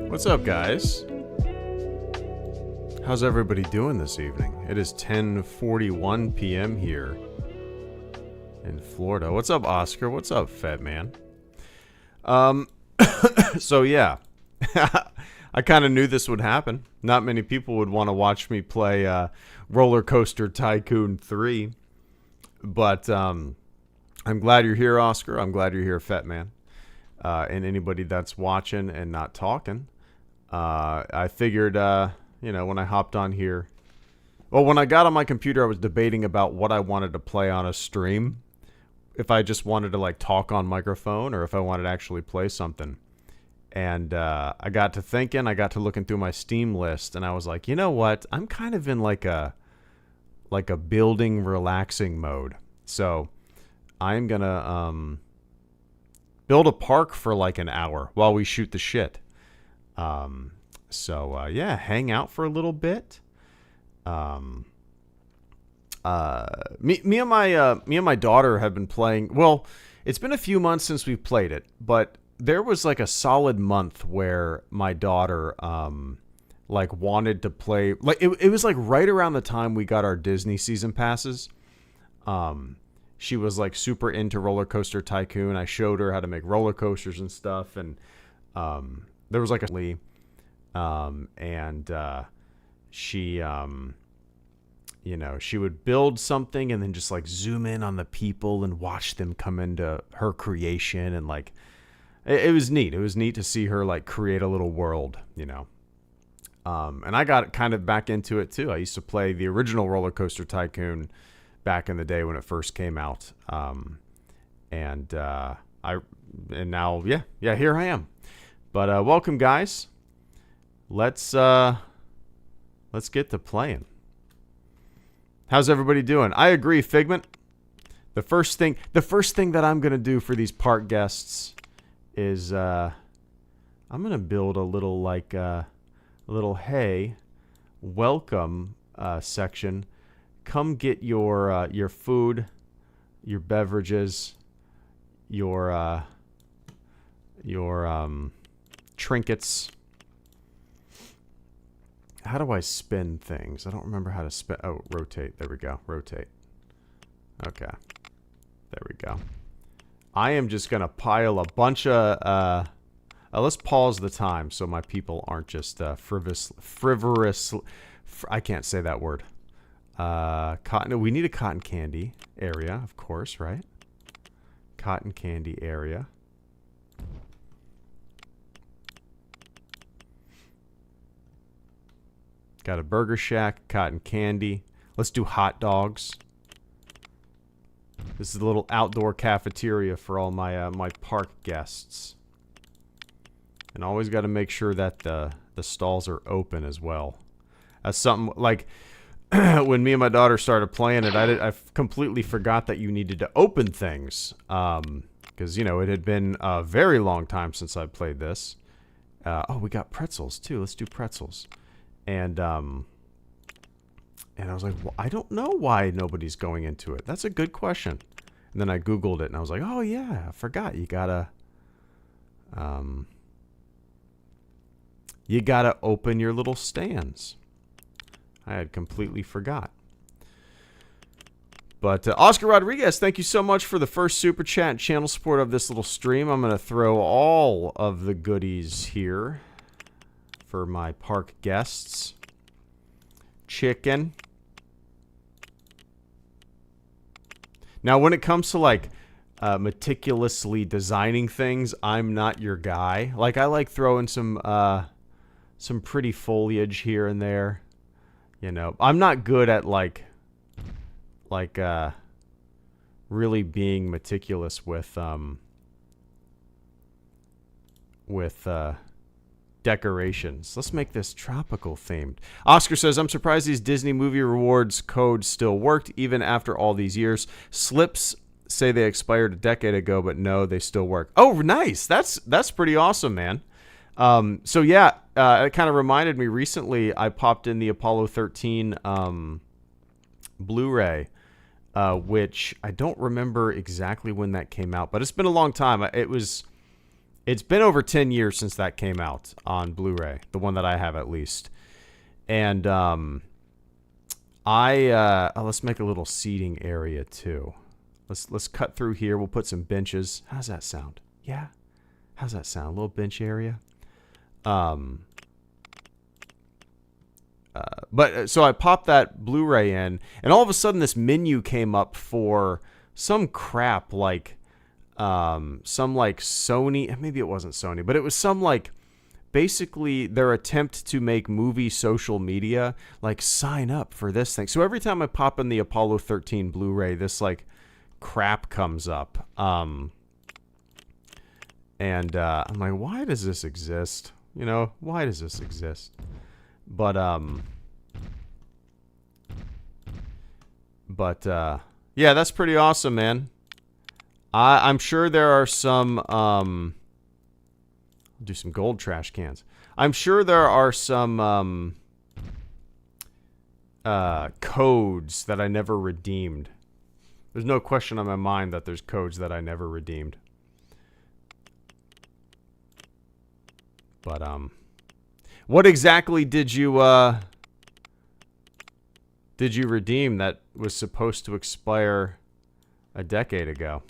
What's up, guys? How's everybody doing this evening? It is 10:41 p.m. here in Florida. What's up, Oscar? What's up, Fat Man? So yeah, I kind of knew this would happen. Not many people would want to watch me play Roller Coaster Tycoon 3, but I'm glad you're here, Oscar. I'm glad you're here, Fat Man. And anybody that's watching and not talking, I figured, when I hopped on here, well, when I got on my computer, I was debating about what I wanted to play on a stream. If I just wanted to like talk on microphone or if I wanted to actually play something. And I got to thinking, I got to looking through my Steam list, and I was like, you know what? I'm kind of in like a building relaxing mode. So I'm gonna build a park for like an hour while we shoot the shit. Yeah, hang out for a little bit. Me and my daughter have been playing. Well, it's been a few months since we played it, but there was like a solid month where my daughter wanted to play. Like it was like right around the time we got our Disney season passes. She was like super into Roller Coaster Tycoon. I showed her how to make roller coasters and stuff, and there was like a she she would build something and then just like zoom in on the people and watch them come into her creation, and like it was neat. It was neat to see her like create a little world, and I got kind of back into it too. I used to play the original Roller Coaster Tycoon back in the day when it first came out. And now here I am. But welcome, guys. Let's get to playing. How's everybody doing? I agree, Figment. The first thing that I'm gonna do for these park guests is I'm gonna build a little hey, welcome section. Come get your food, your beverages, your trinkets. How do I spin things? I don't remember how to spin. Oh, rotate. There we go. Rotate. Okay. There we go. I am just going to pile a bunch of... let's pause the time so my people aren't just frivolous... I can't say that word. Cotton. We need a cotton candy area, of course, right? Cotton candy area. Got a burger shack, cotton candy. Let's do hot dogs. This is a little outdoor cafeteria for all my my park guests. And always got to make sure that the stalls are open as well. That's something like when me and my daughter started playing it, I completely forgot that you needed to open things. Because, it had been a very long time since I played this. Oh, we got pretzels, too. Let's do pretzels. And I was like, well, I don't know why nobody's going into it. That's a good question. And then I Googled it, and I was like, oh, yeah, I forgot. You gotta open your little stands. I had completely forgot. But Oscar Rodriguez, thank you so much for the first super chat and channel support of this little stream. I'm going to throw all of the goodies here for my park guests. Chicken. Now, when it comes to like meticulously designing things, I'm not your guy. Like, I like throwing some pretty foliage here and there. I'm not good at really being meticulous with decorations. Let's make this tropical themed. Oscar says, I'm surprised these Disney movie rewards codes still worked even after all these years. Slips say they expired a decade ago, but no, they still work. Oh, nice. That's pretty awesome, man. It kind of reminded me recently, I popped in the Apollo 13 Blu-ray, which I don't remember exactly when that came out, but it's been a long time. It was It's been over 10 years since that came out on Blu-ray, the one that I have at least. And let's make a little seating area too. Let's cut through here. We'll put some benches. How's that sound? Yeah. How's that sound? A little bench area. But so I popped that Blu-ray in, and all of a sudden this menu came up for some crap like some like Sony. Maybe it wasn't Sony, but it was some like basically their attempt to make movie social media, like sign up for this thing. So every time I pop in the Apollo 13 Blu-ray, this like crap comes up. And I'm like, why does this exist? You know, why does this exist? But yeah, that's pretty awesome, man. I'm sure there are some do some gold trash cans. I'm sure there are some codes that I never redeemed. There's no question on my mind that there's codes that I never redeemed. But what exactly did you redeem that was supposed to expire a decade ago?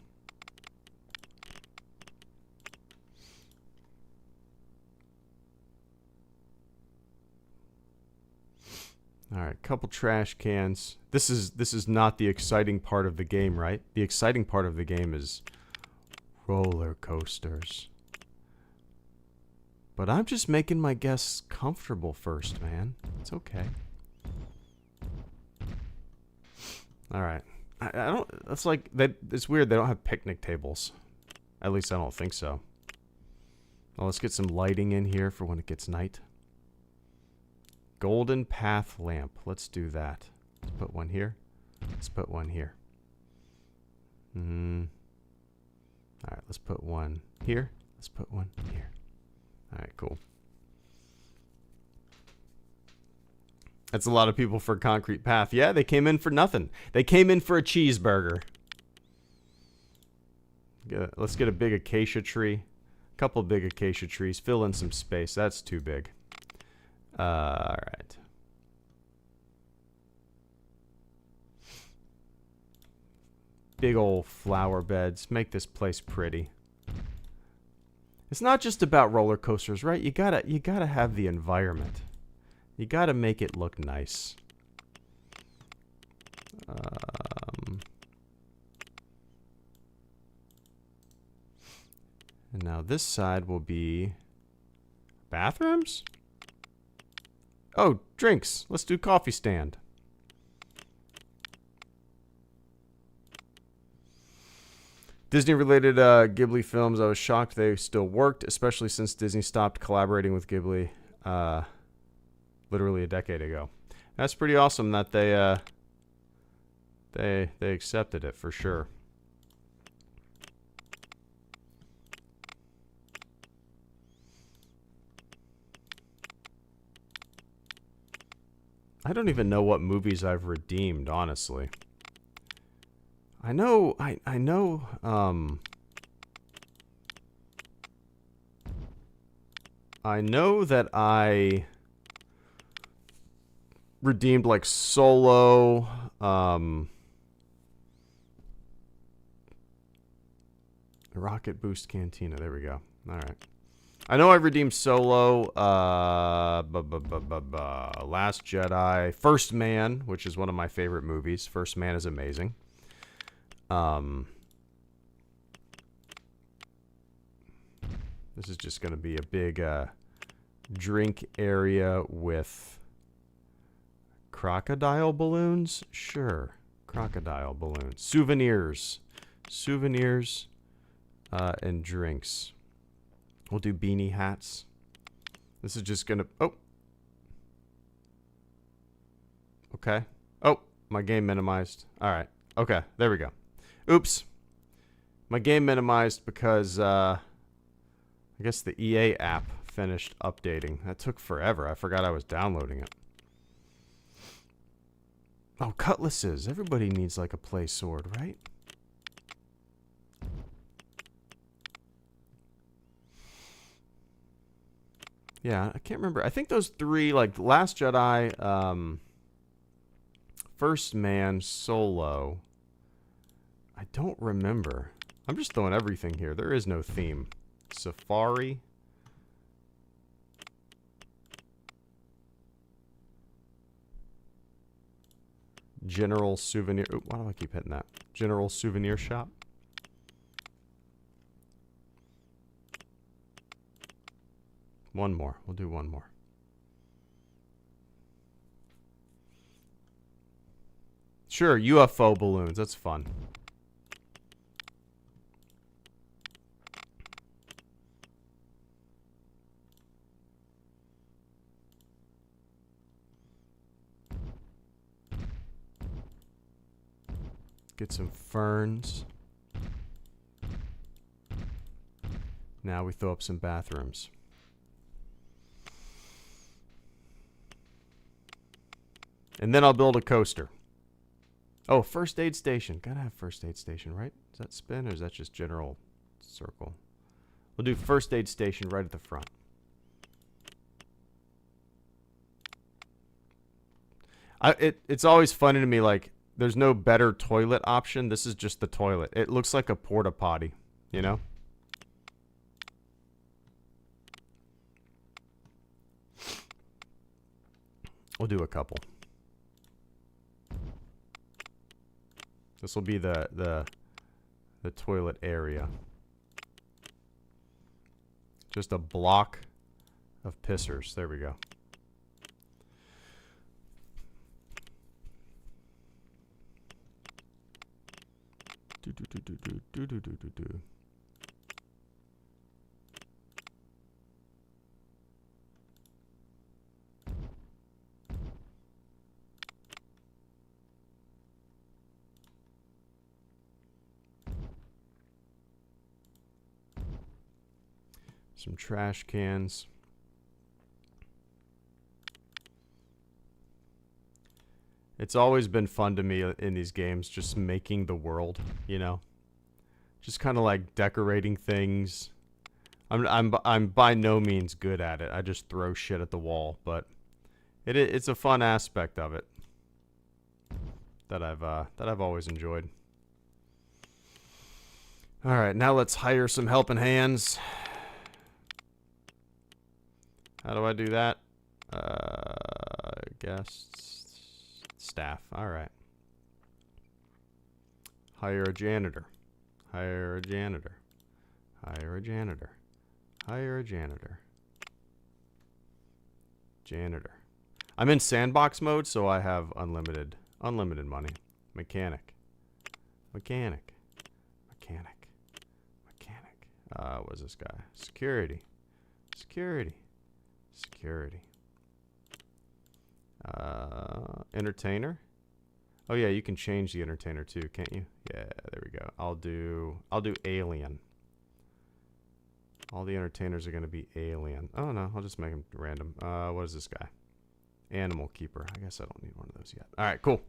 All right, couple trash cans. This is not the exciting part of the game, right? The exciting part of the game is roller coasters. But I'm just making my guests comfortable first, man. It's okay. All right. I don't. It's like that. It's weird. They don't have picnic tables. At least I don't think so. Well, let's get some lighting in here for when it gets night. Golden path lamp. Let's do that. Let's put one here. Let's put one here. All right. Let's put one here. Let's put one here. All right. Cool. That's a lot of people for concrete path. Yeah, they came in for nothing. They came in for a cheeseburger. Let's get a big acacia tree. A couple big acacia trees. Fill in some space. That's too big. All right. Big old flower beds. Make this place pretty. It's not just about roller coasters, right? You gotta have the environment. You gotta make it look nice. And now this side will be bathrooms? Oh, drinks. Let's do coffee stand. Disney-related Ghibli films, I was shocked they still worked, especially since Disney stopped collaborating with Ghibli literally a decade ago. That's pretty awesome that they accepted it for sure. I don't even know what movies I've redeemed, honestly. I know that I redeemed like Solo, Rocket Boost Cantina. There we go. All right. I know I redeemed Solo, Last Jedi, First Man, which is one of my favorite movies. First Man is amazing. This is just going to be a big drink area with crocodile balloons. Sure, crocodile balloons. Souvenirs, and drinks. We'll do beanie hats. This is just going to... Oh. Okay. Oh, my game minimized. All right. Okay, there we go. Oops. My game minimized because I guess the EA app finished updating. That took forever. I forgot I was downloading it. Oh, cutlasses. Everybody needs like a play sword, right? Yeah, I can't remember. I think those three, like Last Jedi, First Man, Solo. I don't remember. I'm just throwing everything here. There is no theme. Safari. General Souvenir. Ooh, why do I keep hitting that? General Souvenir Shop. One more. We'll do one more. Sure, UFO balloons. That's fun. Get some ferns. Now we throw up some bathrooms. And then I'll build a coaster. Oh, first aid station. Gotta have first aid station, right? Is that spin or is that just general circle? We'll do first aid station right at the front. It's always funny to me, like, there's no better toilet option. This is just the toilet. It looks like a porta potty, you know? We'll do a couple. This will be the toilet area. Just a block of pissers. There we go. Do. Some trash cans. It's always been fun to me in these games, just making the world, you know? Just kind of like decorating things. I'm by no means good at it. I just throw shit at the wall, but it's a fun aspect of it that I've always enjoyed. All right, now let's hire some helping hands. How do I do that? Guests, staff. All right. Hire a janitor. Hire a janitor. Hire a janitor. Hire a janitor. Janitor. I'm in sandbox mode, so I have unlimited money. Mechanic. Mechanic. Mechanic. Mechanic. What is this guy? Security. Security. Security. Entertainer. Oh yeah, you can change the entertainer too, can't you? Yeah, there we go. I'll do alien. All the entertainers are gonna be alien. Oh no, I'll just make them random. What is this guy? Animal keeper. I guess I don't need one of those yet. All right, cool.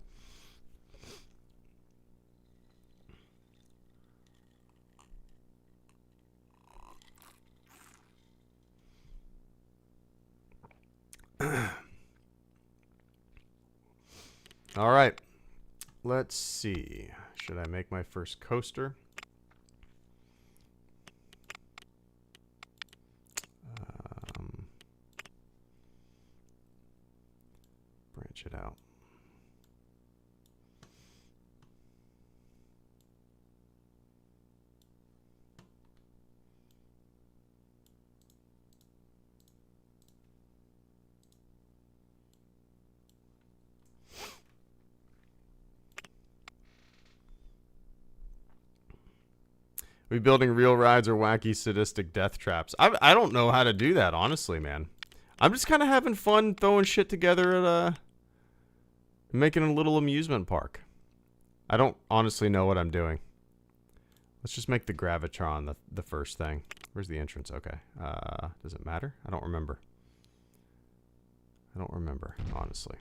All right. Let's see. Should I make my first coaster? Branch it out. Are we building real rides or wacky sadistic death traps? I don't know how to do that, honestly, man. I'm just kind of having fun throwing shit together at making a little amusement park. I don't honestly know what I'm doing. Let's just make the Gravitron the first thing. Where's the entrance? Okay. Does it matter? I don't remember. I don't remember, honestly.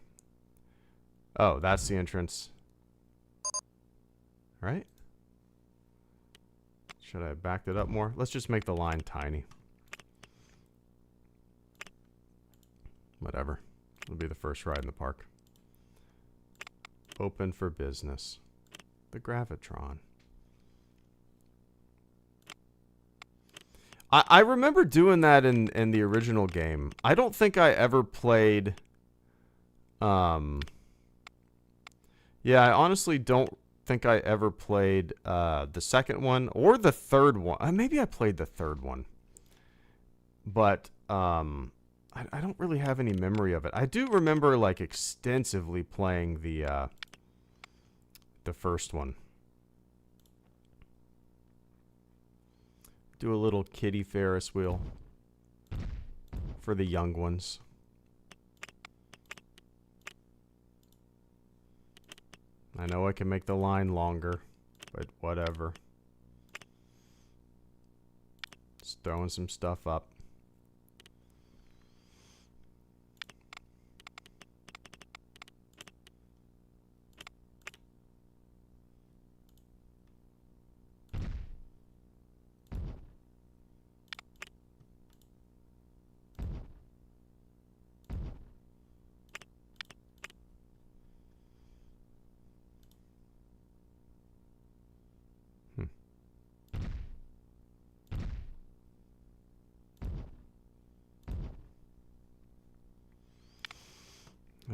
Oh, that's the entrance. Right? Should I have backed it up more? Let's just make the line tiny. Whatever. It'll be the first ride in the park. Open for business. The Gravitron. I remember doing that in the original game. I don't think I ever played... Yeah, I honestly don't think I ever played the second one or the third one. Maybe I played the third one. But I don't really have any memory of it. I do remember like extensively playing the first one. Do a little kiddie Ferris wheel for the young ones. I know I can make the line longer, but whatever. Just throwing some stuff up.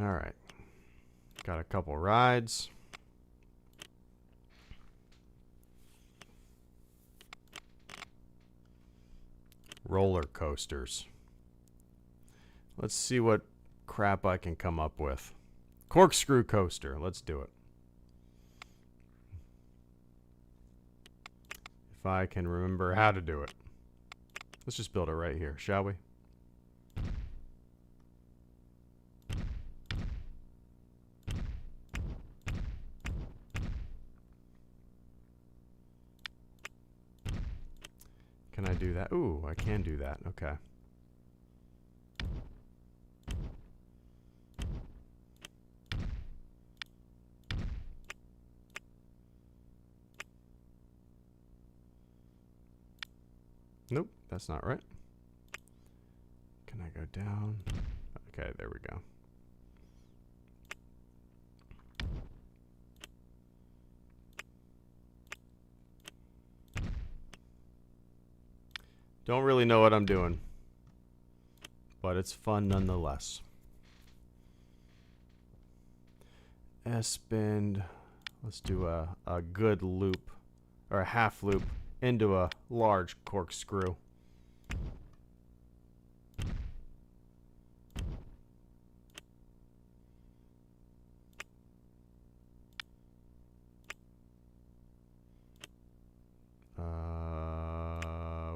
All right. Got a couple rides. Roller coasters. Let's see what crap I can come up with. Corkscrew coaster. Let's do it. If I can remember how to do it. Let's just build it right here, shall we? Can I do that? Ooh, I can do that. Okay. Nope, that's not right. Can I go down? Okay, there we go. Don't really know what I'm doing, but it's fun nonetheless. S-bend. Let's do a good loop, or a half loop, into a large corkscrew.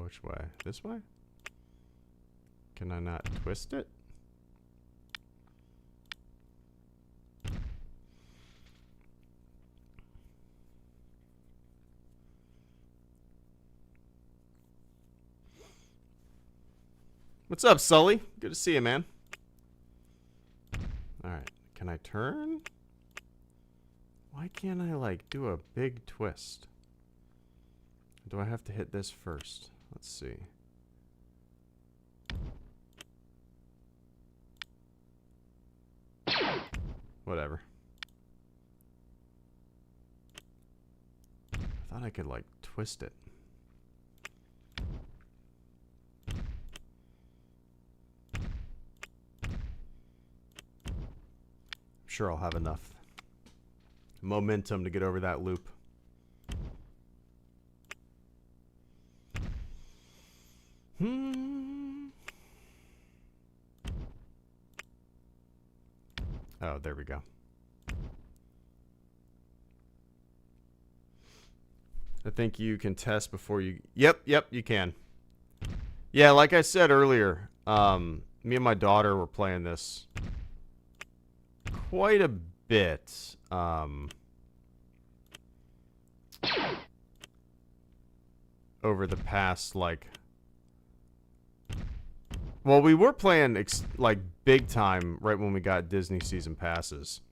Which way? This way? Can I not twist it? What's up, Sully? Good to see you, man. Alright, can I turn? Why can't I, like, do a big twist? Do I have to hit this first? Let's see. Whatever. I thought I could, like, twist it. I'm sure I'll have enough momentum to get over that loop. Oh, there we go. I think you can test before you... Yep, you can. Yeah, like I said earlier, me and my daughter were playing this quite a bit. Over the past, like... Well, we were playing, like, big time right when we got Disney season passes.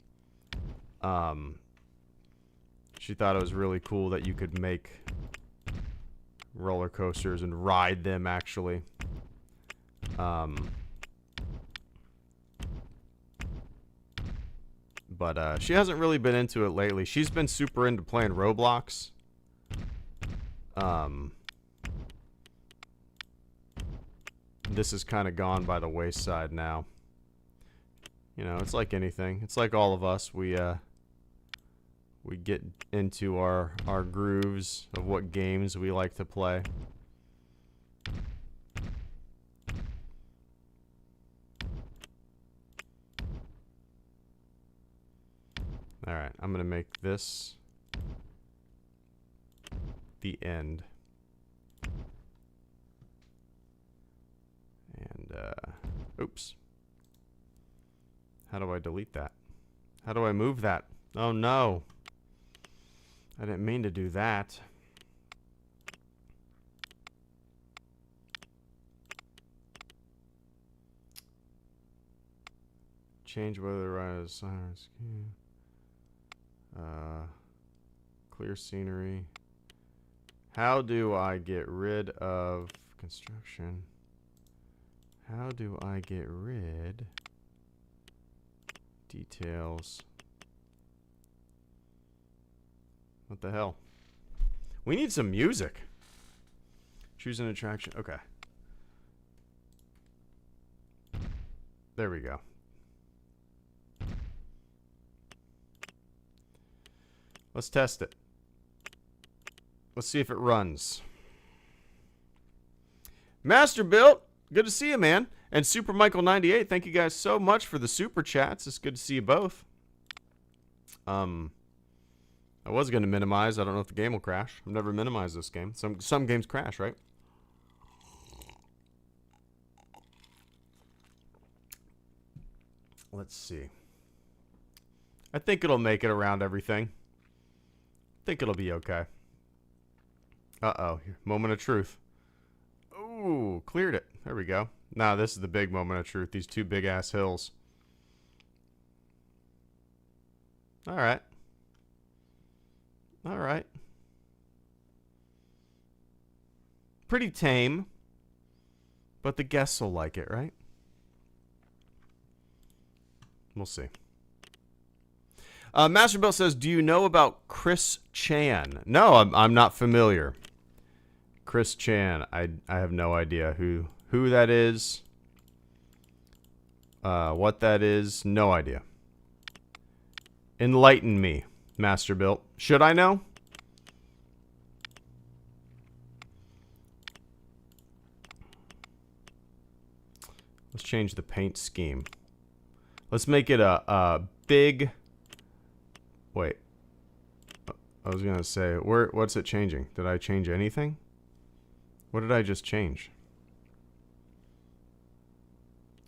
She thought it was really cool that you could make roller coasters and ride them, actually. But she hasn't really been into it lately. She's been super into playing Roblox. This has kind of gone by the wayside now. You know, it's like anything. It's like all of us. We get into our grooves of what games we like to play. Alright, I'm going to make this the end. And, oops. How do I delete that? How do I move that? Oh no. I didn't mean to do that. Change whether the right is clear scenery. How do I get rid of construction? How do I get rid details? What the hell? We need some music. Choose an attraction. Okay. There we go. Let's test it. Let's see if it runs. Master Built, good to see you, man. And Super Michael 98, thank you guys so much for the super chats. It's good to see you both. I was going to minimize. I don't know if the game will crash. I've never minimized this game. Some games crash, right? Let's see. I think it'll make it around everything. I think it'll be okay. Uh-oh. Moment of truth. Ooh, cleared it. There we go. Now this is the big moment of truth. These two big-ass hills. All right. All right. Pretty tame. But the guests will like it, right? We'll see. Master Bell says, do you know about Chris Chan? No, I'm not familiar. Chris Chan. I have no idea who that is. What that is. No idea. Enlighten me, Master Built. Should I know? Let's change the paint scheme. Let's make it a big... Wait. I was going to say, what's it changing? Did I change anything? What did I just change?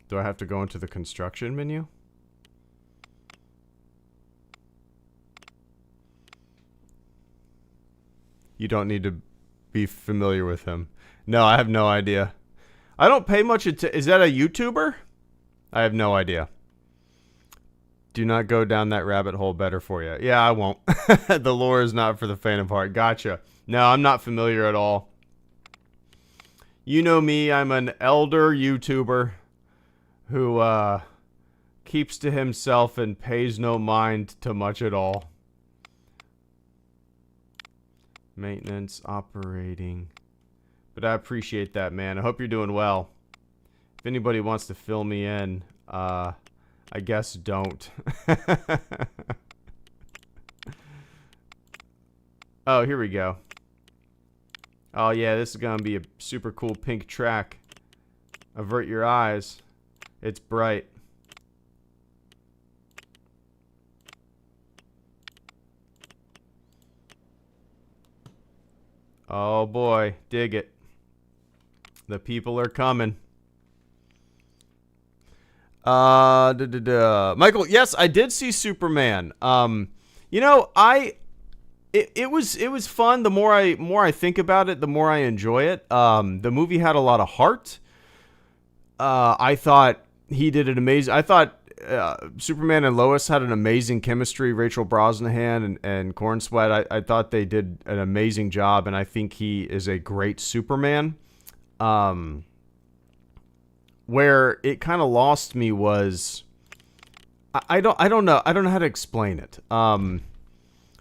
Do I have to go into the construction menu? You don't need to be familiar with him. No, I have no idea. I don't pay much attention. Is that a YouTuber? I have no idea. Do not go down that rabbit hole. Better for you. Yeah, I won't. The lore is not for the faint of heart. Gotcha. No, I'm not familiar at all. You know me. I'm an elder YouTuber who keeps to himself and pays no mind to much at all. Maintenance, operating. But I appreciate that, man. I hope you're doing well. If anybody wants to fill me in, I guess don't. Oh, here we go. Oh, yeah, this is going to be a super cool pink track. Avert your eyes. It's bright. Oh, boy. Dig it. The people are coming. Michael, yes, I did see Superman. You know, it was fun. The more I think about it, the more I enjoy it. The movie had a lot of heart. I thought he did an amazing. I thought Superman and Lois had an amazing chemistry. Rachel Brosnahan and Corn Sweat. I thought they did an amazing job, and I think he is a great Superman. Where it kind of lost me was, I don't know how to explain it.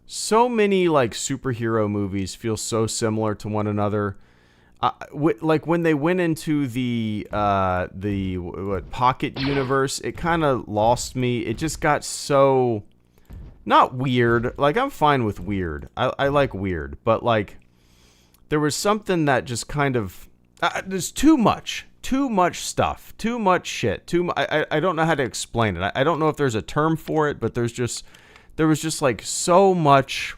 So many like superhero movies feel so similar to one another. Like when they went into the pocket universe, it kind of lost me. It just got so not weird. Like I'm fine with weird. I like weird, but like there was something that just kind of there's too much stuff, too much shit. I don't know how to explain it. I don't know if there's a term for it, but there was just like so much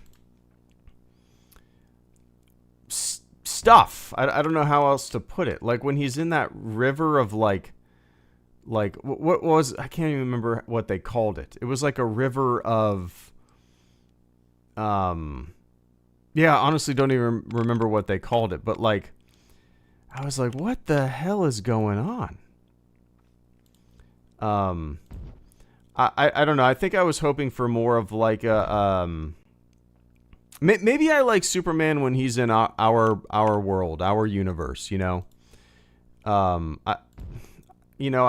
stuff. I don't know how else to put it. Like when he's in that river of like what was, I can't even remember what they called it. It was like a river of yeah, honestly don't even remember what they called it, but like I was like, what the hell is going on? I don't know. I think I was hoping for more of like a maybe I like Superman when he's in our world, our universe, you know. I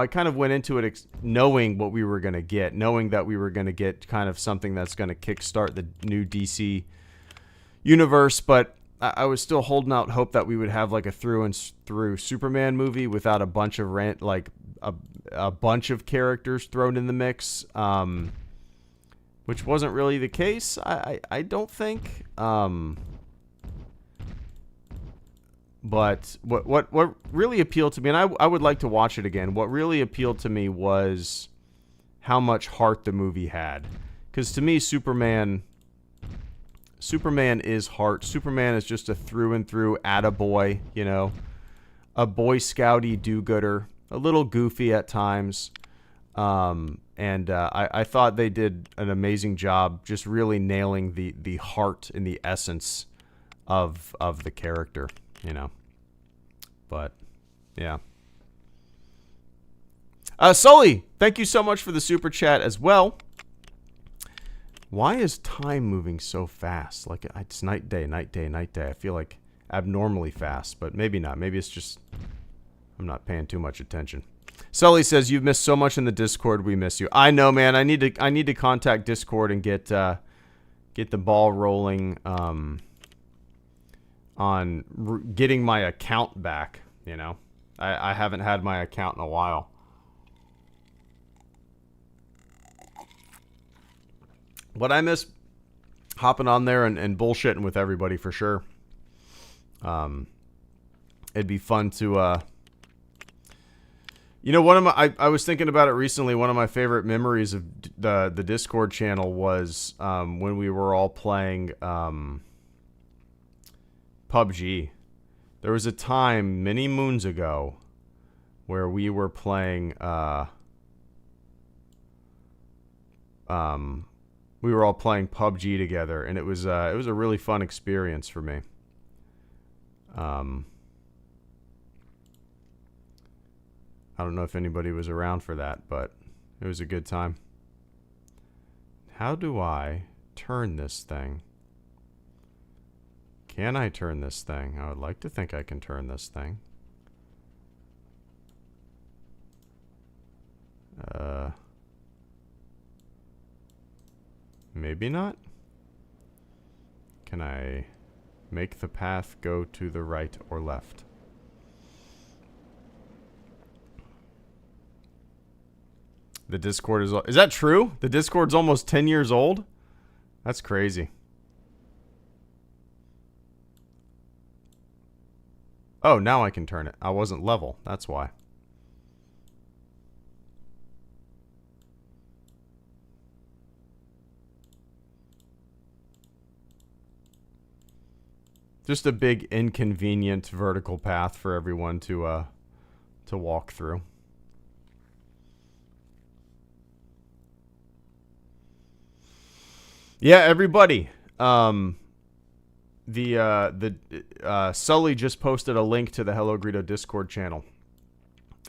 kind of went into it knowing what we were going to get, knowing that we were going to get kind of something that's going to kickstart the new DC universe, but I was still holding out hope that we would have like a through and through Superman movie without a bunch of a bunch of characters thrown in the mix, which wasn't really the case. I don't think. But what really appealed to me, and I would like to watch it again. What really appealed to me was how much heart the movie had, because to me, Superman is heart. Superman is just a through and through attaboy, you know, a Boy Scouty do-gooder, a little goofy at times. I thought they did an amazing job just really nailing the heart and the essence of the character, you know. But, yeah. Sully, thank you so much for the super chat as well. Why is time moving so fast? Like, it's night, day, night, day, night, day. I feel like abnormally fast, but maybe not. Maybe it's just I'm not paying too much attention. Sully says, you've missed so much in the Discord. We miss you. I know, man. I need to contact Discord and get the ball rolling on getting my account back. You know, I haven't had my account in a while. But I miss hopping on there and bullshitting with everybody for sure. It'd be fun to, you know, I was thinking about it recently. One of my favorite memories of the Discord channel was when we were all playing PUBG. There was a time many moons ago where we were playing we were all playing PUBG together, and it was a really fun experience for me. I don't know if anybody was around for that, but it was a good time. How do I turn this thing? Can I turn this thing? I would like to think I can turn this thing. Maybe not. Can I make the path go to the right or left? The Discord is that true? The Discord's almost 10 years old? That's crazy. Oh, now I can turn it. I wasn't level. That's why. Just a big inconvenient vertical path for everyone to walk through. Yeah, everybody. Sully just posted a link to the HelloGreedo Discord channel.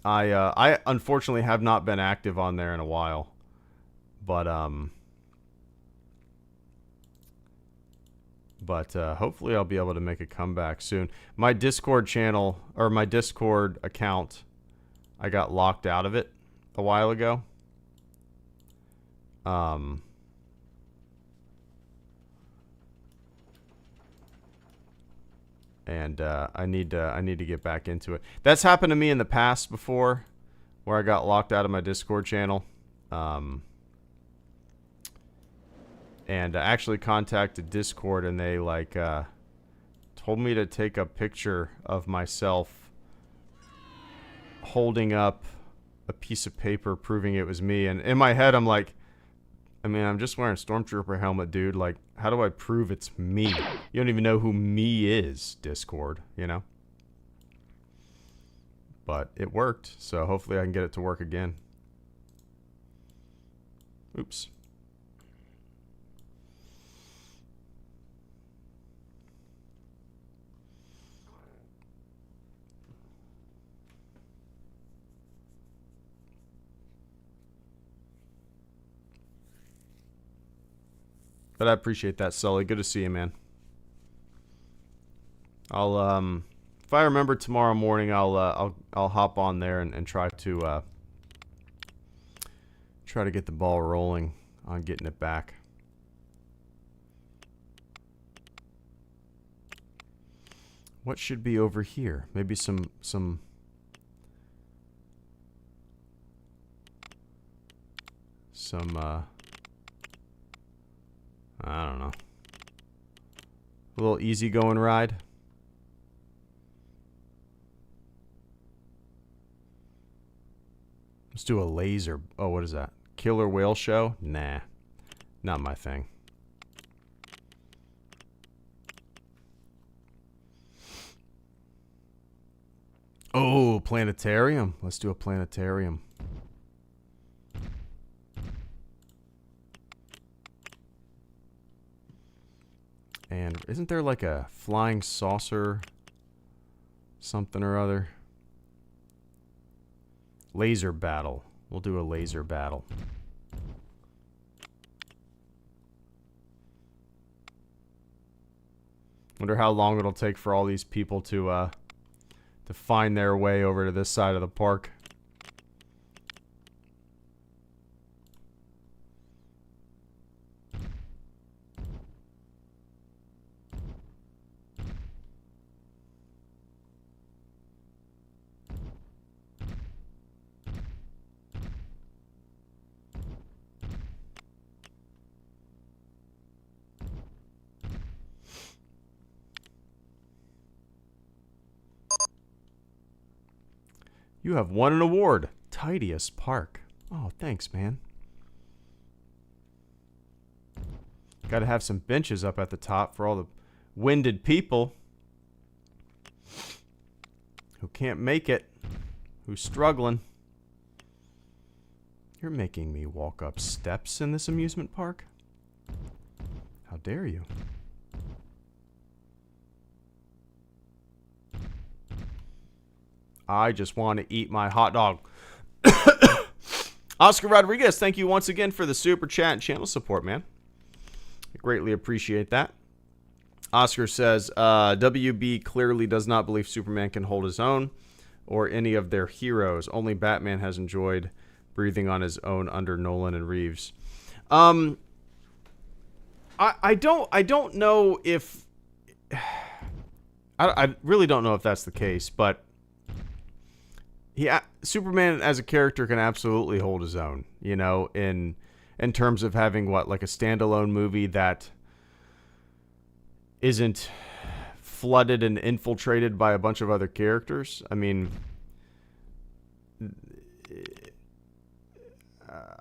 I unfortunately have not been active on there in a while, but hopefully I'll be able to make a comeback soon. My Discord channel, or my Discord account, I got locked out of it a while ago. Um, and I need to get back into it. That's happened to me in the past before, where I got locked out of my Discord channel. And I actually contacted Discord, and they like told me to take a picture of myself holding up a piece of paper proving it was me. And in my head, I'm like, I mean, I'm just wearing a Stormtrooper helmet, dude. Like, how do I prove it's me? You don't even know who me is, Discord, you know? But it worked, so hopefully I can get it to work again. Oops. But I appreciate that, Sully. Good to see you, man. I'll if I remember tomorrow morning, I'll hop on there and try to get the ball rolling on getting it back. What should be over here? Maybe some I don't know. A little easygoing ride. Let's do a laser. Oh, what is that? Killer whale show? Nah. Not my thing. Oh, planetarium. Let's do a planetarium. And isn't there like a flying saucer something or other? Laser battle. We'll do a laser battle. Wonder how long it'll take for all these people to find their way over to this side of the park. You have won an award. Tidiest park. Oh, thanks, man. Gotta have some benches up at the top for all the winded people who can't make it, who's struggling. You're making me walk up steps in this amusement park? How dare you? I just want to eat my hot dog. Oscar Rodriguez, thank you once again for the super chat and channel support, man. I greatly appreciate that. Oscar says, WB clearly does not believe Superman can hold his own or any of their heroes. Only Batman has enjoyed breathing on his own under Nolan and Reeves. I don't know if... I really don't know if that's the case, but... Superman as a character can absolutely hold his own, you know, in terms of having what, like a standalone movie that isn't flooded and infiltrated by a bunch of other characters. I mean,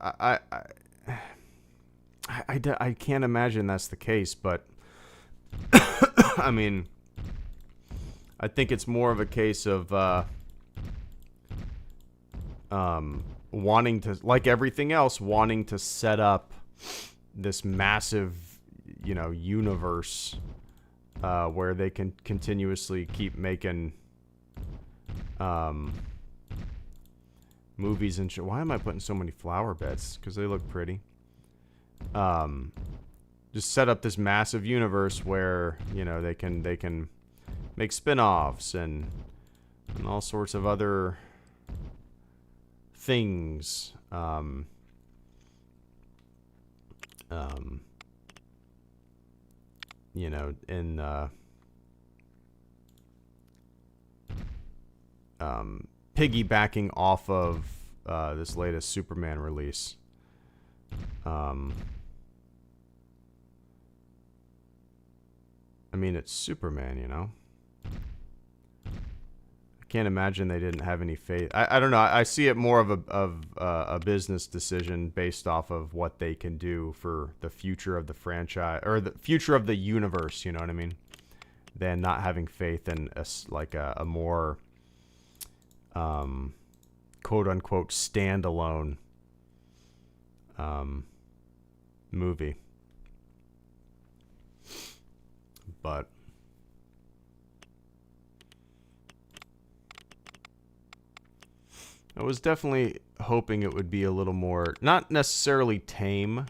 I can't imagine that's the case, but I mean, I think it's more of a case of wanting to, like everything else, wanting to set up this massive, you know, universe where they can continuously keep making movies and shit. Why am I putting so many flower beds? Because they look pretty. Just set up this massive universe where, you know, they can make spin-offs and all sorts of other things. you know, in piggybacking off of this latest Superman release. I mean, it's Superman, you know. I can't imagine they didn't have any faith. I don't know. I see it more of a business decision based off of what they can do for the future of the franchise or the future of the universe. You know what I mean? Than not having faith in a more quote unquote standalone movie. But I was definitely hoping it would be a little more, not necessarily tame.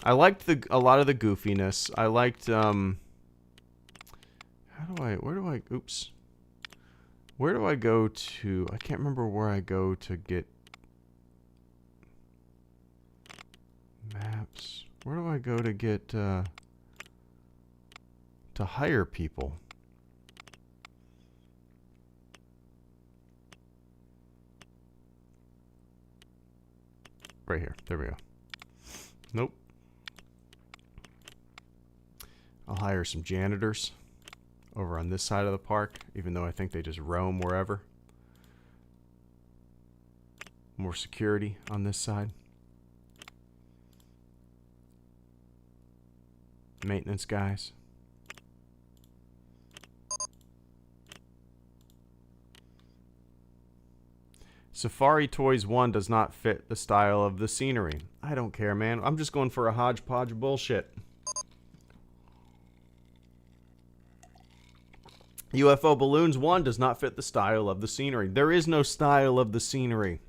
I liked a lot of the goofiness. I liked where do I go to? I can't remember where I go to get maps. Where do I go to get to hire people? Right here. There we go. Nope. I'll hire some janitors over on this side of the park, even though I think they just roam wherever. More security on this side. Maintenance guys. Safari Toys 1 does not fit the style of the scenery. I don't care, man. I'm just going for a hodgepodge of bullshit. UFO Balloons 1 does not fit the style of the scenery. There is no style of the scenery.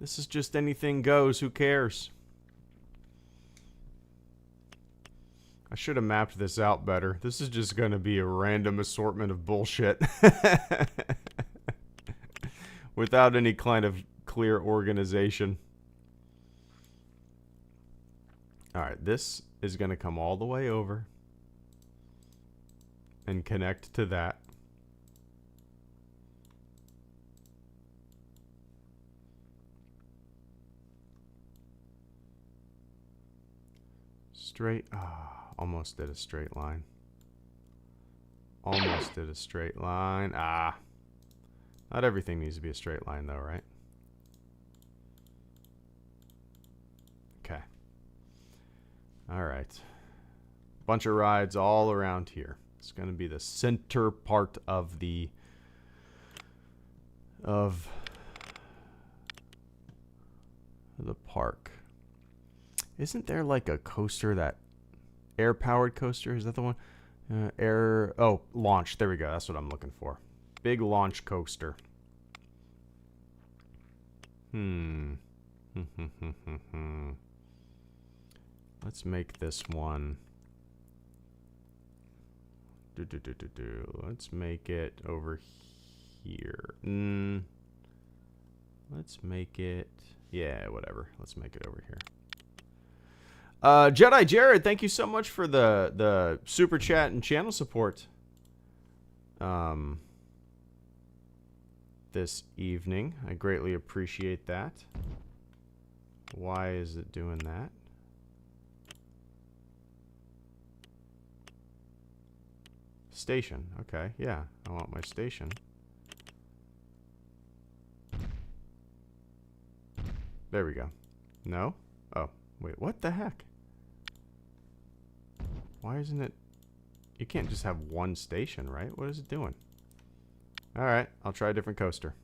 This is just anything goes. Who cares? I should have mapped this out better. This is just going to be a random assortment of bullshit. Without any kind of clear organization. Alright, this is going to come all the way over. And connect to that. Straight. Almost did a straight line. Almost did a straight line. Not everything needs to be a straight line though, right? Okay. Alright. Bunch of rides all around here. It's going to be the center part of the park. Isn't there like a coaster, that air-powered coaster? Is that the one? Launch. There we go. That's what I'm looking for. Big launch coaster. Let's make this one. Let's make it over here. Let's make it. Yeah, whatever. Let's make it over here. Jedi Jared, thank you so much for the super chat and channel support. This evening, I greatly appreciate that. Why is it doing that? Station. Okay, yeah, I want my station. There we go. No? Oh, wait, what the heck? Why isn't it? You can't just have one station, right? What is it doing? Alright, I'll try a different coaster.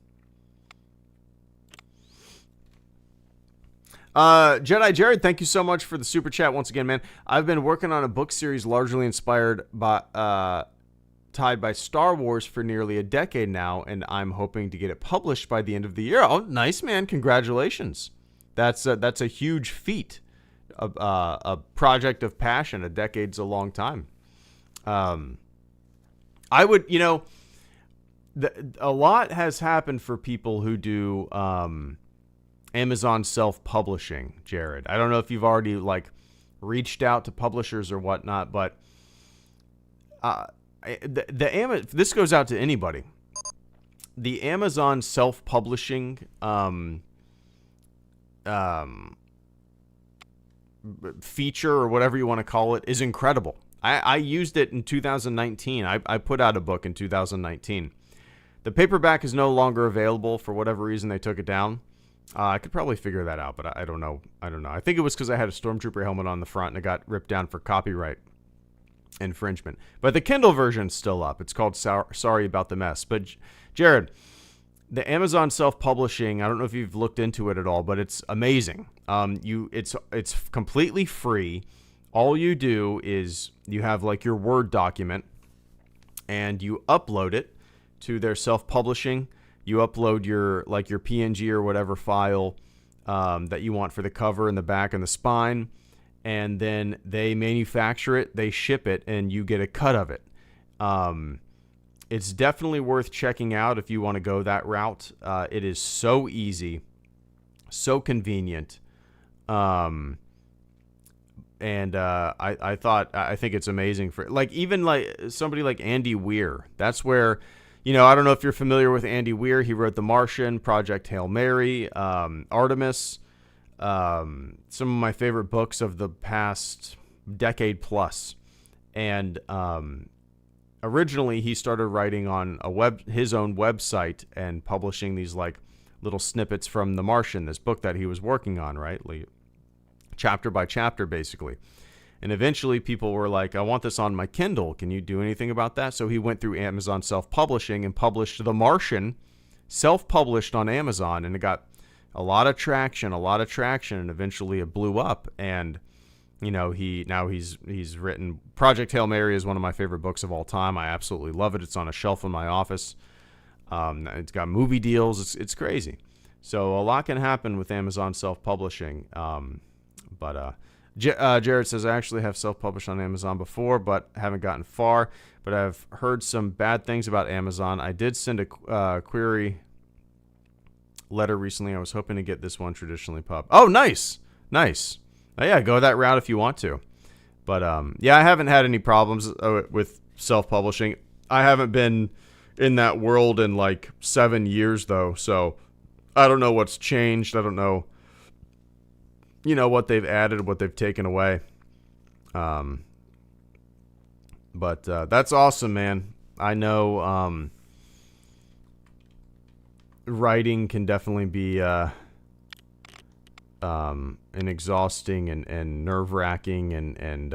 Jedi Jared, thank you so much for the super chat once again, man. I've been working on a book series largely inspired by, tied by Star Wars for nearly a decade now, and I'm hoping to get it published by the end of the year. Oh, nice, man. Congratulations. That's a huge feat. A project of passion. A decade's a long time. I would, you know, a lot has happened for people who do Amazon self-publishing, Jared. I don't know if you've already like reached out to publishers or whatnot, but this goes out to anybody. The Amazon self-publishing feature, or whatever you want to call it, is incredible. I used it in 2019. I put out a book in 2019. The paperback is no longer available for whatever reason. They took it down. I could probably figure that out, but I don't know. I think it was because I had a Stormtrooper helmet on the front and it got ripped down for copyright infringement. But the Kindle version's still up. It's called Sorry About the Mess. But Jared, the Amazon self-publishing, I don't know if you've looked into it at all, but it's amazing. It's completely free. All you do is you have like your Word document and you upload it to their self-publishing. You upload your PNG or whatever file that you want for the cover and the back and the spine, and then they manufacture it, they ship it, and you get a cut of it. It's definitely worth checking out if you want to go that route. It is so easy, so convenient, and I think it's amazing for like even like somebody like Andy Weir. That's where. I don't know if you're familiar with Andy Weir. He wrote The Martian, Project Hail Mary, Artemis, some of my favorite books of the past decade plus. And originally, he started writing on his own website and publishing these like little snippets from The Martian, this book that he was working on, right? Like, chapter by chapter, basically. And eventually people were like, I want this on my Kindle. Can you do anything about that? So he went through Amazon self-publishing and published The Martian, self-published on Amazon. And it got a lot of traction. And eventually it blew up. And, he's written Project Hail Mary is one of my favorite books of all time. I absolutely love it. It's on a shelf in my office. It's got movie deals. It's crazy. So a lot can happen with Amazon self-publishing. Jared says, I actually have self-published on Amazon before, but haven't gotten far. But I've heard some bad things about Amazon. I did send a query letter recently. I was hoping to get this one traditionally pub. Oh, nice. Yeah, go that route if you want to. But I haven't had any problems with self-publishing. I haven't been in that world in like 7 years, though. So I don't know what's changed. I don't know. What they've added, what they've taken away. But that's awesome, man. I know writing can definitely be an exhausting and nerve-wracking and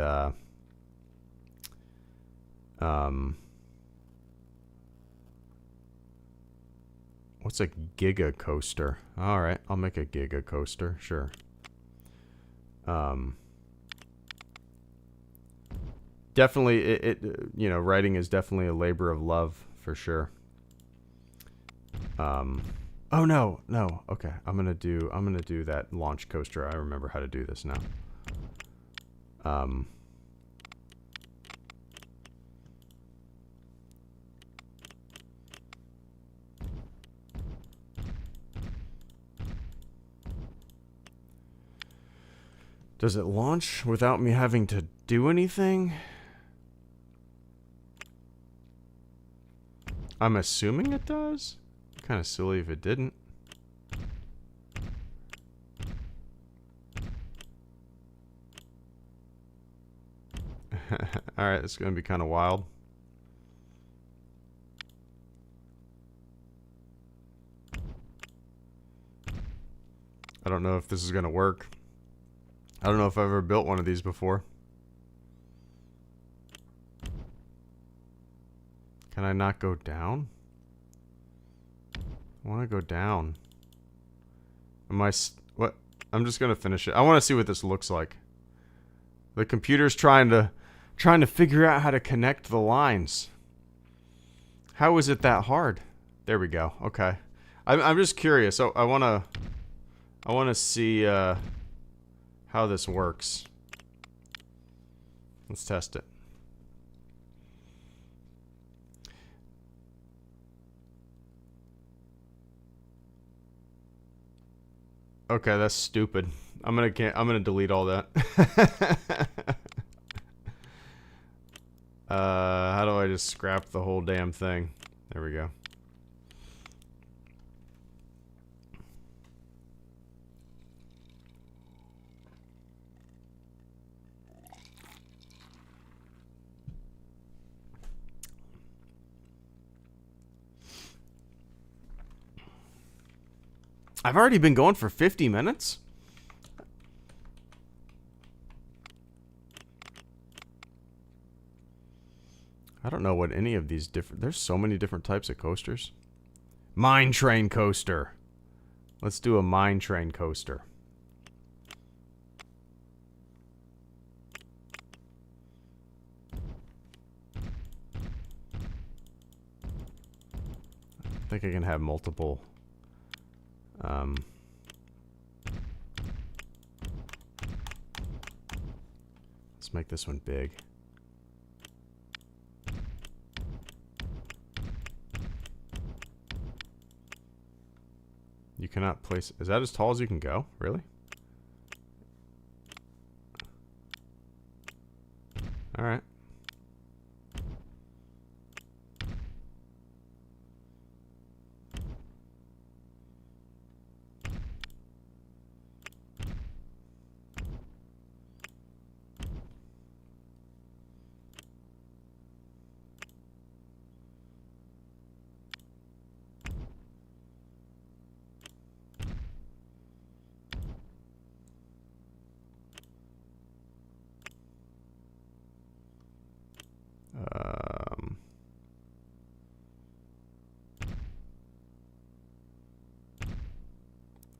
what's a Giga Coaster? All right, I'll make a Giga Coaster, sure. Definitely writing is definitely a labor of love for sure. Oh no. Okay. I'm going to do that launch coaster. I remember how to do this now. Does it launch without me having to do anything? I'm assuming it does. Kind of silly if it didn't. Alright, it's going to be kind of wild. I don't know if this is going to work. I don't know if I've ever built one of these before. Can I not go down? I want to go down. What? I'm just going to finish it. I want to see what this looks like. The computer's trying to figure out how to connect the lines. How is it that hard? There we go. Okay. I'm just curious. So I want to see how this works. Let's test it. Okay, that's stupid. I'm gonna delete all that. How do I just scrap the whole damn thing? There we go. I've already been going for 50 minutes? I don't know what any of these different... There's so many different types of coasters. Mine train coaster. Let's do a mine train coaster. I think I can have multiple... let's make this one big. You cannot place... Is that as tall as you can go? Really? Alright.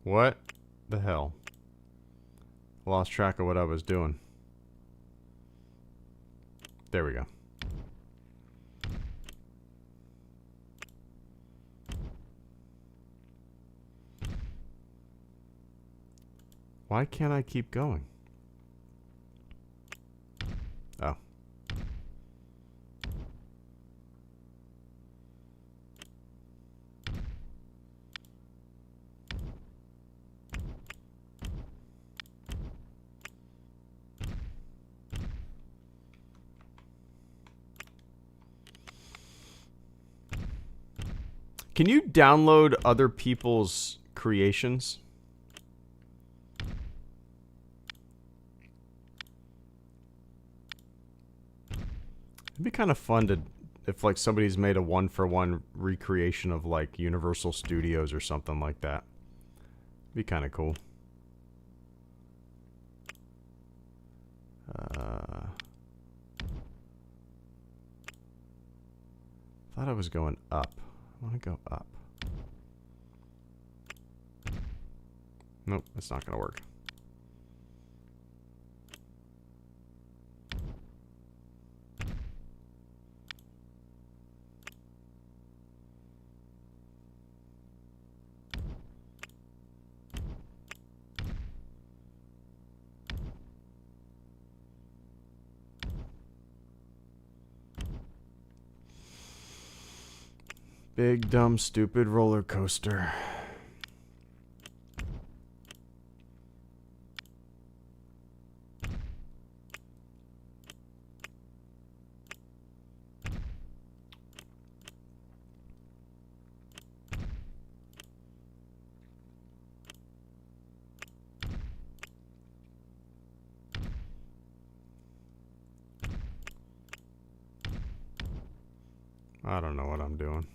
What the hell? Lost track of what I was doing. There we go. Why can't I keep going? Oh. Can you download other people's creations? It'd be kind of fun to, if like somebody's made a one-for-one recreation of like Universal Studios or something like that. It'd be kind of cool. Thought I was going up. I want to go up. Nope, that's not going to work. Big, dumb, stupid roller coaster. I don't know what I'm doing.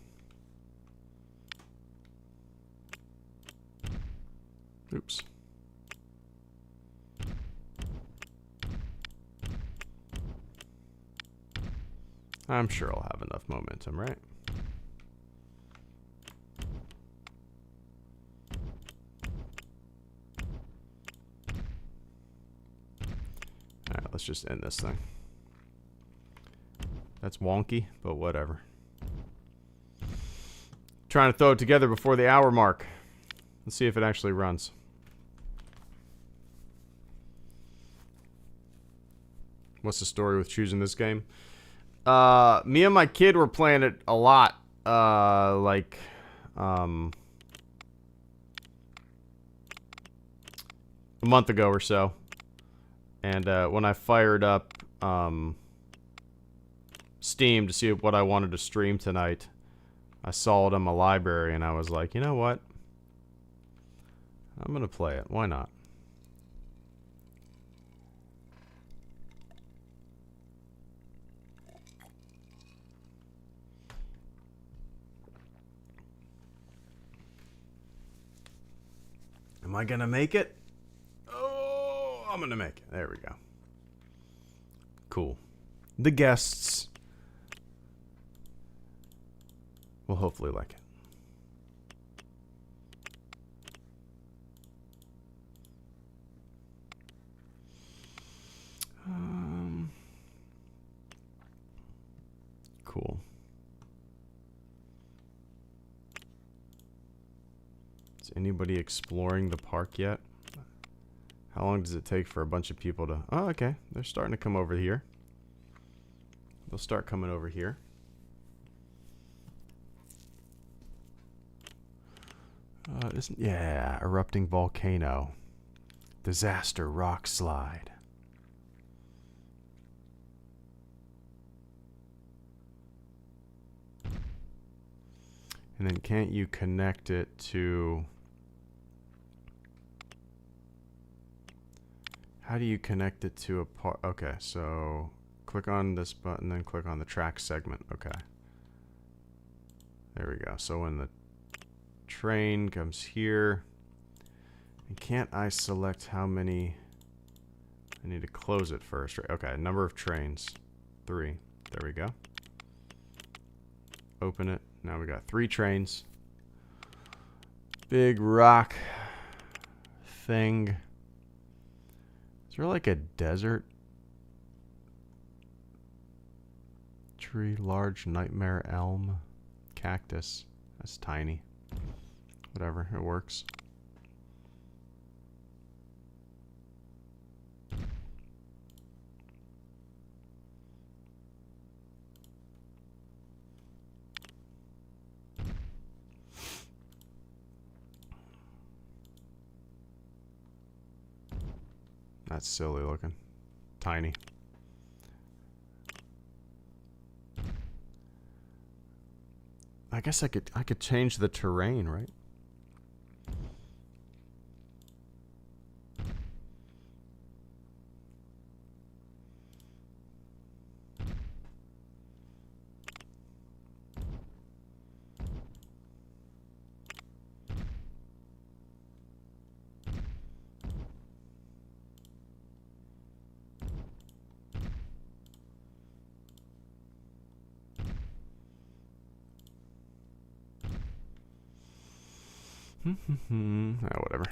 Oops. I'm sure I'll have enough momentum, right? Alright, let's just end this thing. That's wonky, but whatever. Trying to throw it together before the hour mark. Let's see if it actually runs. What's the story with choosing this game? Me and my kid were playing it a lot. a month ago or so. And when I fired up Steam to see what I wanted to stream tonight, I saw it in my library and I was like, you know what? I'm going to play it. Why not? Am I going to make it? Oh, I'm going to make it. There we go. Cool. The guests will hopefully like it. Cool. Is anybody exploring the park yet? How long does it take for a bunch of people to... Oh, okay. They're starting to come over here. They'll start coming over here. Yeah, erupting volcano. Disaster rock slide. And then can't you connect it to... How do you connect it to a part? Okay, so click on this button, then click on the track segment. Okay. There we go. So when the train comes here, and can't I select how many? I need to close it first, right? Okay, number of trains, 3. There we go. Open it. Now we got 3 trains. Big rock thing. Is there like a desert tree? Large nightmare elm. Cactus. That's tiny. Whatever, it works. That's silly looking. Tiny. I guess I could change the terrain, right? Whatever.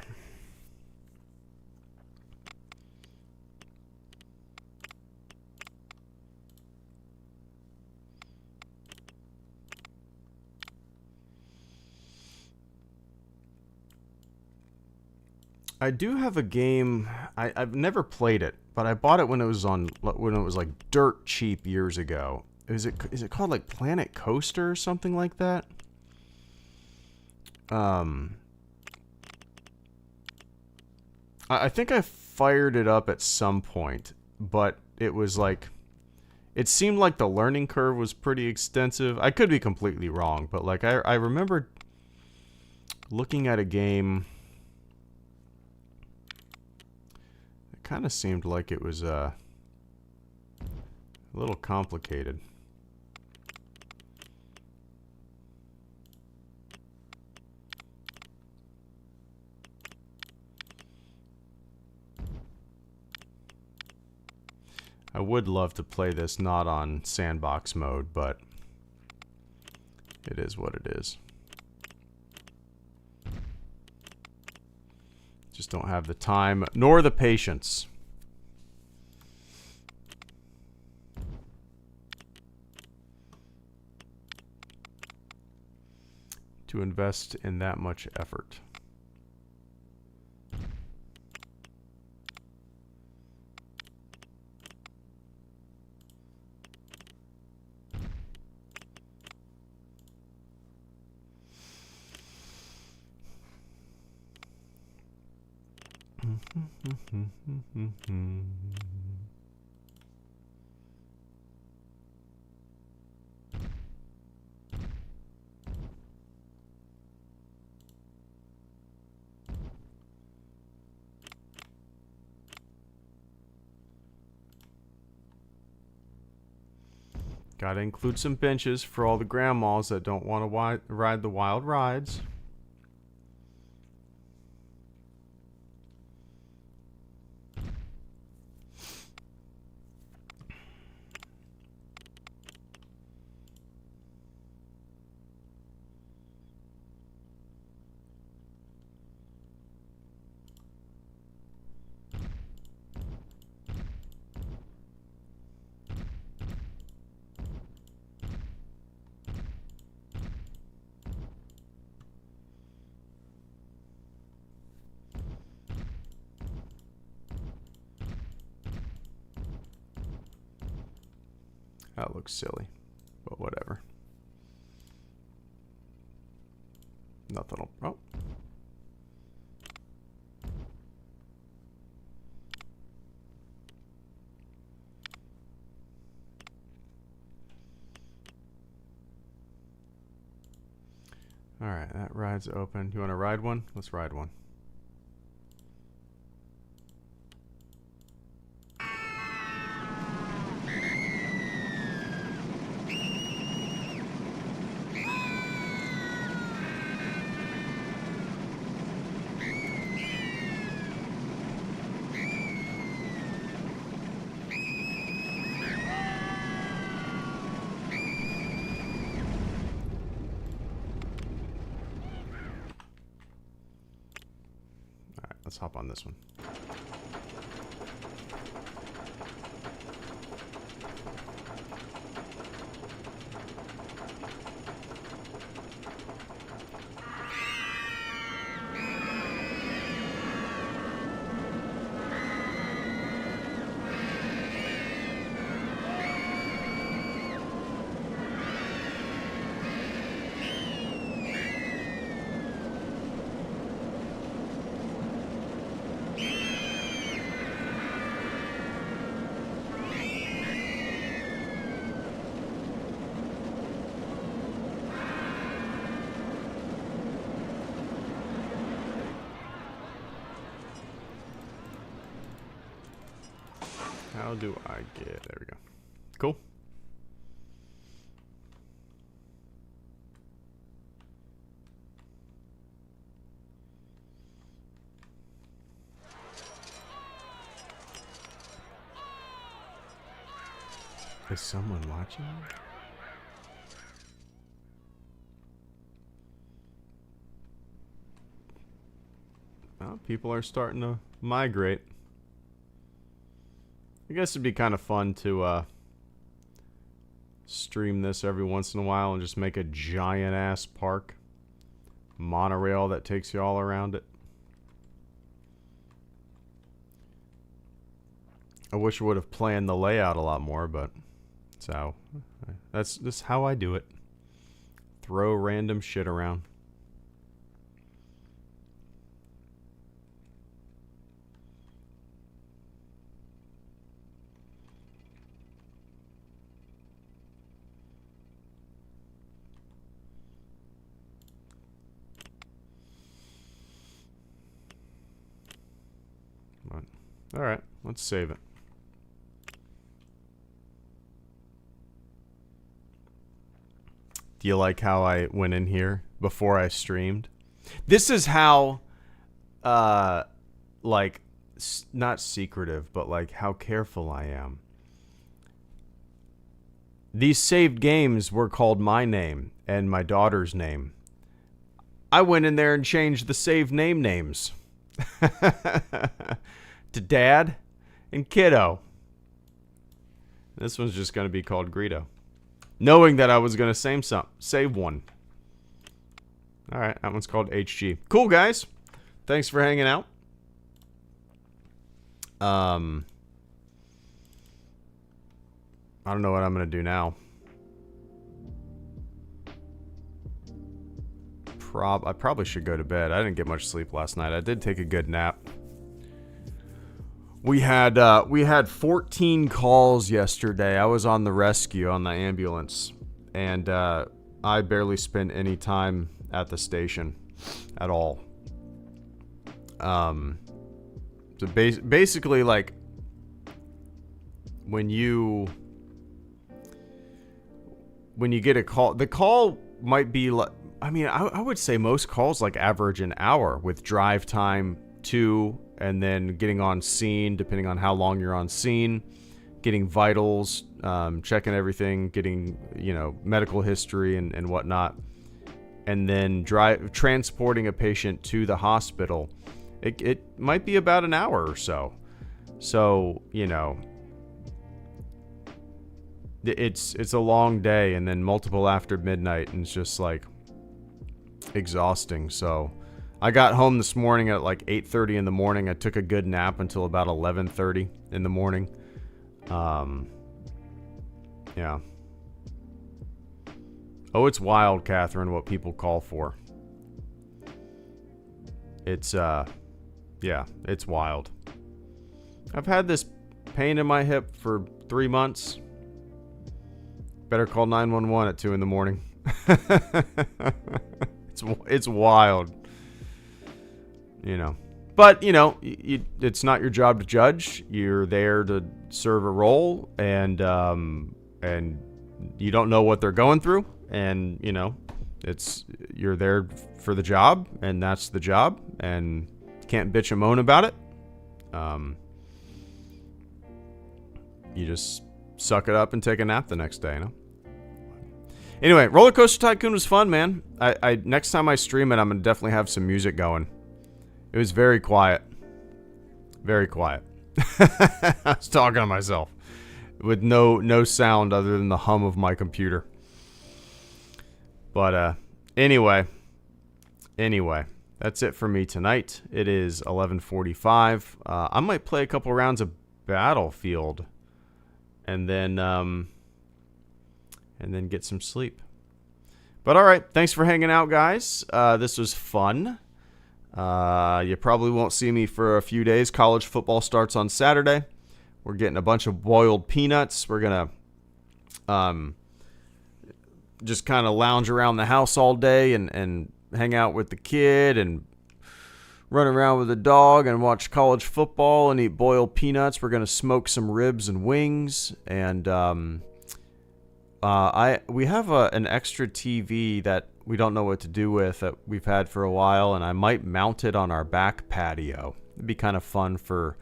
I do have a game. I've never played it, but I bought it when it was like dirt cheap years ago. Is it called like Planet Coaster or something like that? I think I fired it up at some point, but it was like, it seemed like the learning curve was pretty extensive. I could be completely wrong, but like I remember looking at a game. It kind of seemed like it was a little complicated. I would love to play this not on sandbox mode, but it is what it is. Just don't have the time nor the patience. To invest in that much effort. Gotta include some benches for all the grandmas that don't want to ride the wild rides. That looks silly, but whatever. Nothing will... Oh. Alright, that ride's open. You want to ride one? Let's ride one. Let's hop on this one. How do I get... There we go. Cool. Is someone watching? Well, people are starting to migrate. I guess it'd be kind of fun to stream this every once in a while and just make a giant ass park monorail that takes you all around it. I wish I would have planned the layout a lot more, but that's just how I do it. Throw random shit around. All right, let's save it. Do you like how I went in here before I streamed? This is how, like, not secretive, but like how careful I am. These saved games were called my name and my daughter's name. I went in there and changed the saved names. To Dad and Kiddo. This one's just going to be called Greedo. Knowing that I was going to save one. Alright, that one's called HG. Cool, guys. Thanks for hanging out. I don't know what I'm going to do now. I probably should go to bed. I didn't get much sleep last night. I did take a good nap. We had 14 calls yesterday. I was on the rescue on the ambulance, and I barely spent any time at the station at all. So basically, like, when you get a call, the call might be like, I mean, I would say most calls like average an hour with drive time to, and then getting on scene, depending on how long you're on scene, getting vitals, checking everything, getting, medical history and whatnot, and then transporting a patient to the hospital. It might be about an hour or so. So, it's a long day, and then multiple after midnight, and it's just like exhausting. So I got home this morning at like 8:30 in the morning. I took a good nap until about 11:30 in the morning. Yeah. Oh, it's wild, Catherine, what people call for. It's it's wild. I've had this pain in my hip for 3 months. Better call 911 at 2 in the morning. It's wild. But, it's not your job to judge. You're there to serve a role, and you don't know what they're going through, and, you're there for the job, and that's the job, and can't bitch and moan about it. You just suck it up and take a nap the next day, Anyway, Roller Coaster Tycoon was fun, man. I next time I stream it, I'm gonna definitely have some music going. It was very quiet. Very quiet. I was talking to myself with no sound other than the hum of my computer. But anyway, that's it for me tonight. It is 11:45. I might play a couple rounds of Battlefield, and then get some sleep. But all right, thanks for hanging out, guys. This was fun. You probably won't see me for a few days. College football starts on Saturday. We're getting a bunch of boiled peanuts. We're gonna just kind of lounge around the house all day and hang out with the kid and run around with the dog and watch college football and eat boiled peanuts. We're gonna smoke some ribs and wings, and we have an extra TV that we don't know what to do with, that we've had for a while, and I might mount it on our back patio. It'd be kind of fun for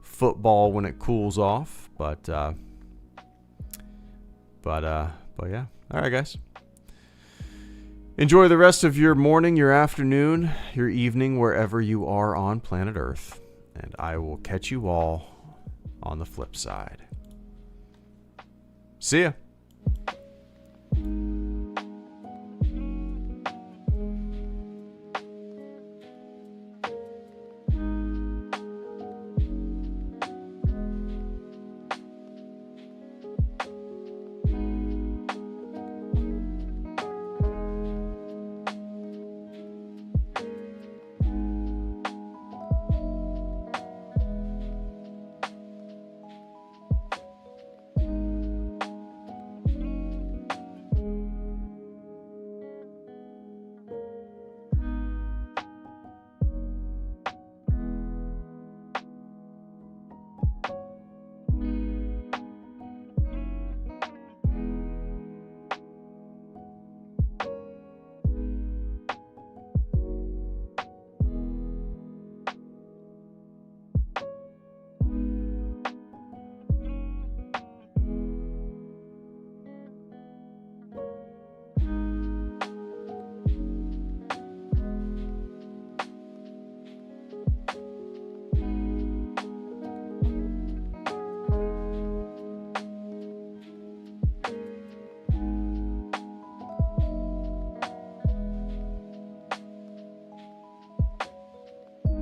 football when it cools off, but yeah. All right, guys. Enjoy the rest of your morning, your afternoon, your evening, wherever you are on planet Earth, and I will catch you all on the flip side. See ya.